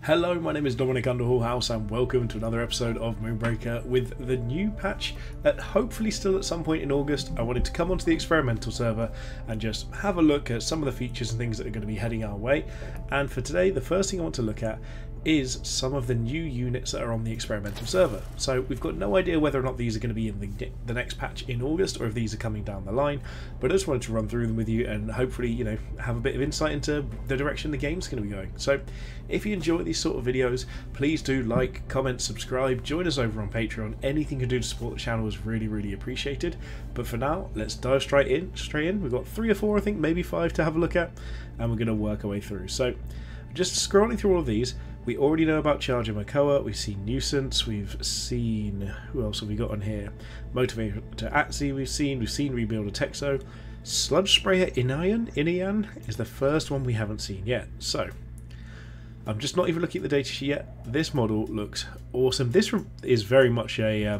Hello, my name is Dominic Underhallhouse and welcome to another episode of Moonbreaker with the new patch that hopefully still at some point in August. I wanted to come onto the experimental server and just have a look at some of the features and things that are going to be heading our way. And for today, the first thing I want to look at is some of the new units that are on the experimental server. So we've got no idea whether or not these are going to be in the next patch in August or if these are coming down the line, but I just wanted to run through them with you and hopefully, you know, have a bit of insight into the direction the game's going to be going. So if you enjoy these sort of videos, please do like, comment, subscribe, join us over on Patreon. Anything you can do to support the channel is really appreciated. But for now, let's dive straight in. We've got 3 or 4, I think, maybe 5 to have a look at, and we're going to work our way through. So just scrolling through all of these, we already know about Charger Makoa, we've seen Nuisance, we've seen, who else have we got on here? Motivator Atzi we've seen Rebuilder Texo. Sludge Sprayer Inian is the first one we haven't seen yet. So, I'm just not even looking at the data sheet yet. This model looks awesome. This is very much a,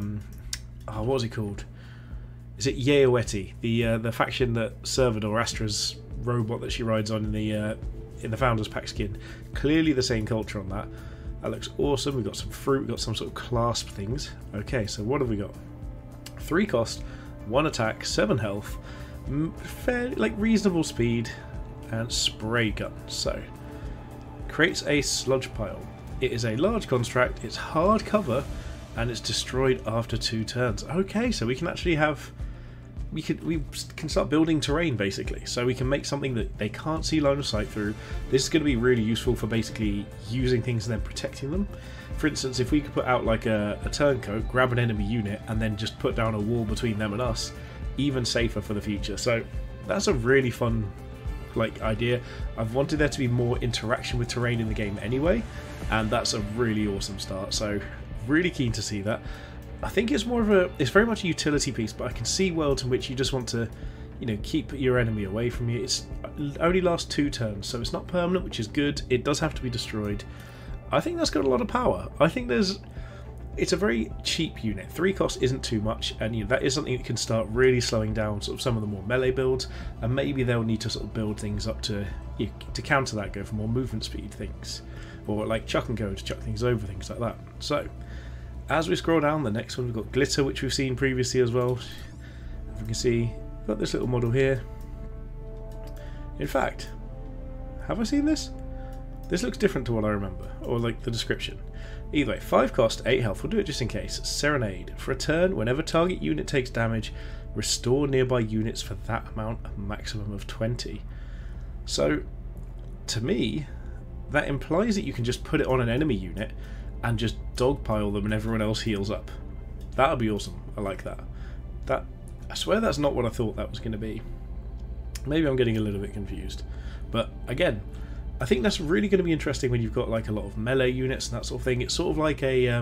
what was he called? Is it Yaoeti, the faction that Servador, Astra's robot that she rides on in the Founders Pack skin. Clearly the same culture on that. That looks awesome. We've got some fruit, we've got some sort of clasp things. Okay, so what have we got? 3 cost, 1 attack, 7 health, fairly, like, reasonable speed, and spray gun. So, creates a sludge pile. It is a large construct, it's hard cover, and it's destroyed after 2 turns. Okay, so we can actually have... We can start building terrain, basically, so we can make something that they can't see line of sight through. This is going to be really useful for basically using things and then protecting them. For instance, if we could put out like a turncoat, grab an enemy unit, and then just put down a wall between them and us, even safer for the future. So that's a really fun idea. I've wanted there to be more interaction with terrain in the game anyway, and that's a really awesome start. So really keen to see that. I think it's more of it's very much a utility piece, but I can see worlds in which you just want to, you know, keep your enemy away from you. It only lasts 2 turns, so it's not permanent, which is good. It does have to be destroyed. I think that's got a lot of power. I think it's a very cheap unit. 3 cost isn't too much, and you know, that is something that can start really slowing down sort of some of the more melee builds, and maybe they'll need to sort of build things up to counter that, go for more movement speed things, or like chuck and go to chuck things over, things like that. So as we scroll down, the next one we've got Glitter, which we've seen previously as well. As you can see, we've got this little model here. In fact, have I seen this? This looks different to what I remember, or like the description. Either way, 5 cost, 8 health, we'll do it just in case. Serenade. For a turn, whenever target unit takes damage, restore nearby units for that amount, a maximum of 20. So, to me, that implies that you can just put it on an enemy unit and just dogpile them and everyone else heals up. That would be awesome. I like that. I swear that's not what I thought that was going to be. Maybe I'm getting a little bit confused. But again, I think that's really going to be interesting when you've got like a lot of melee units and that sort of thing. It's sort of like a...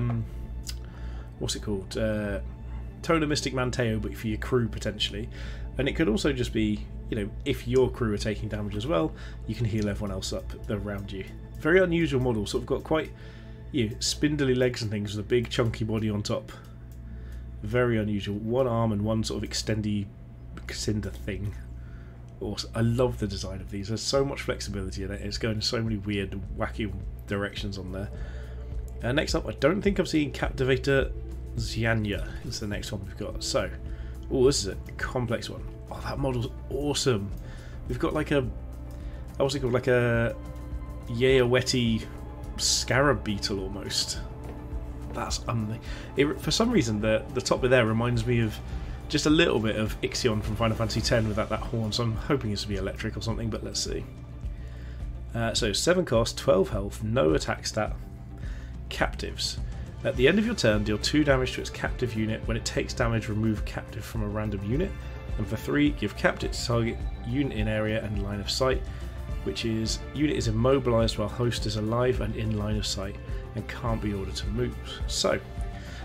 what's it called? Tona Mystic Manteo, but for your crew potentially. And it could also just be, you know, if your crew are taking damage as well, you can heal everyone else up around you. Very unusual model. Sort of got quite... spindly legs and things with a big chunky body on top. Very unusual. 1 arm and 1 sort of extendy cinder thing. Awesome. I love the design of these. There's so much flexibility in it. It's going in so many weird, wacky directions on there. Next up, I don't think I've seen Captivator Xianya. Is the next one we've got. So, this is a complex one. Oh, that model's awesome. We've got like a, what's it called? Like a Yaoeti scarab beetle almost. That's for some reason the top bit there reminds me of just a little bit of Ixion from Final Fantasy X without that horn, so I'm hoping it's to be electric or something, but let's see. So 7 cost, 12 health, no attack stat. Captives. At the end of your turn, deal 2 damage to its captive unit. When it takes damage, remove captive from a random unit. And for 3, give captive to target unit in area and line of sight, which is unit is immobilized while host is alive and in line of sight and can't be ordered to move. So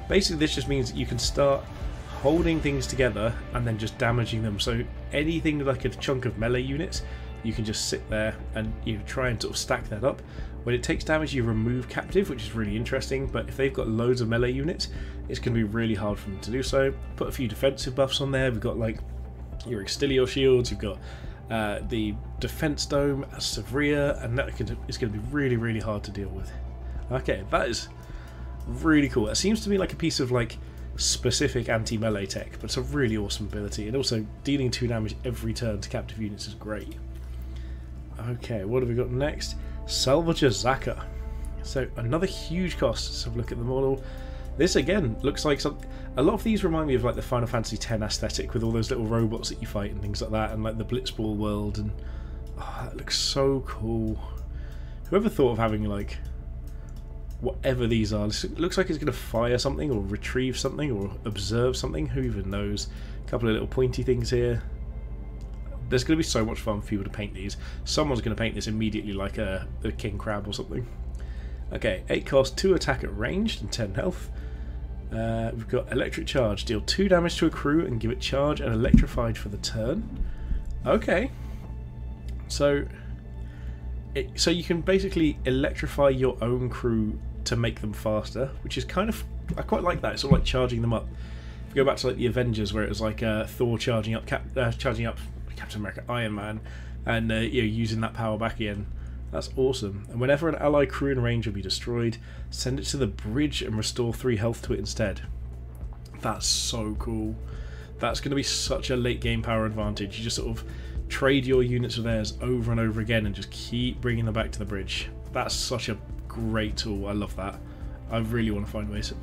basically this just means that you can start holding things together and then just damaging them. So anything like a chunk of melee units, you can just sit there and you try and sort of stack that up. When it takes damage, you remove captive, which is really interesting, but if they've got loads of melee units, it's going to be really hard for them to do so. Put a few defensive buffs on there. We've got like your Extilio shields, you've got the defense dome, Savria, and that is going to be really, really hard to deal with. Okay, that is really cool. It seems to be like a piece of like specific anti-melee tech, but it's a really awesome ability, and also dealing 2 damage every turn to captive units is great. Okay, what have we got next? Salvager Zaka. So another huge cost. Let's have a look at the model. This again looks like something. A lot of these remind me of like the Final Fantasy X aesthetic with all those little robots that you fight and things like that, and like the Blitzball world, and oh, that looks so cool. Whoever thought of having like whatever these are, it looks like it's going to fire something or retrieve something or observe something, who even knows. A couple of little pointy things here. There's going to be so much fun for people to paint these. Someone's going to paint this immediately like a king crab or something. Okay, 8 cost, 2 attack at ranged and 10 health. We've got electric charge, deal 2 damage to a crew and give it charge and electrified for the turn. Okay, so you can basically electrify your own crew to make them faster, which is kind of, I quite like that. It's sort of like charging them up. If you go back to like the Avengers, where it was like Thor charging up Captain America, Iron Man, and using that power back again. That's awesome. And whenever an ally crew in range will be destroyed, send it to the bridge and restore 3 health to it instead. That's so cool. That's going to be such a late game power advantage. You just sort of trade your units with theirs over and over again and just keep bringing them back to the bridge. That's such a great tool. I love that. I really want to find ways of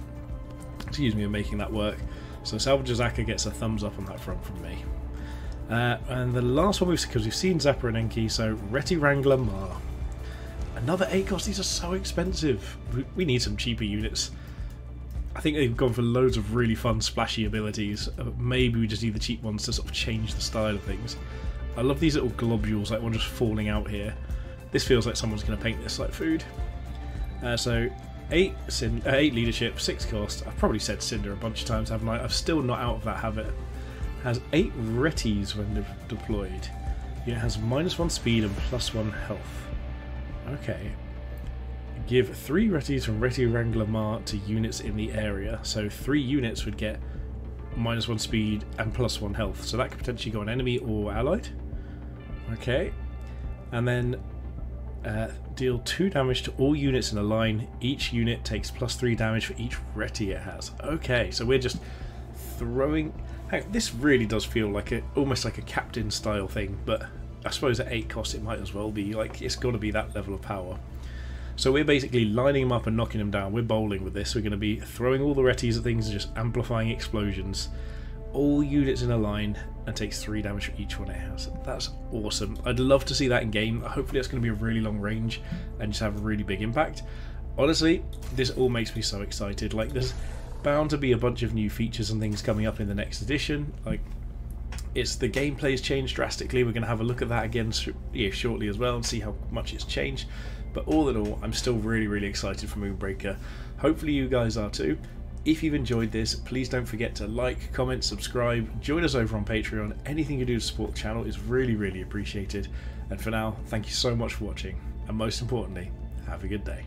making that work. So Salvager Zaka gets a thumbs up on that front from me. And the last one because we've seen Zappa and Enki, so Reti Wrangler Mar. Another 8 cost. These are so expensive. We need some cheaper units. I think they've gone for loads of really fun splashy abilities. Maybe we just need the cheap ones to sort of change the style of things. I love these little globules, like one just falling out here. This feels like someone's going to paint this like food. So 8 leadership, 6 cost. I've probably said Cinder a bunch of times, haven't I? I'm still not out of that habit. Has 8 Retis when deployed. It has -1 speed and +1 health. Okay. Give 3 Retis from Reti Wrangler Mar to units in the area. So 3 units would get -1 speed and +1 health. So that could potentially go on enemy or allied. Okay. And then deal 2 damage to all units in a line. Each unit takes +3 damage for each Reti it has. Okay, so we're just throwing... This really does feel like almost like a captain style thing, but I suppose at 8 cost it might as well be. Like, it's got to be that level of power. So we're basically lining them up and knocking them down. We're bowling with this. We're going to be throwing all the Retis at things and just amplifying explosions. All units in a line, and takes 3 damage for each one it has. That's awesome. I'd love to see that in game. Hopefully it's going to be a really long range and just have a really big impact. Honestly, this all makes me so excited. Like, there's bound to be a bunch of new features and things coming up in the next edition. Like, the gameplay's changed drastically. We're going to have a look at that again shortly as well and see how much it's changed. But all in all, I'm still really, really excited for Moonbreaker. Hopefully you guys are too. If you've enjoyed this, please don't forget to like, comment, subscribe, join us over on Patreon. Anything you do to support the channel is really, really appreciated. And for now, thank you so much for watching, and most importantly, have a good day.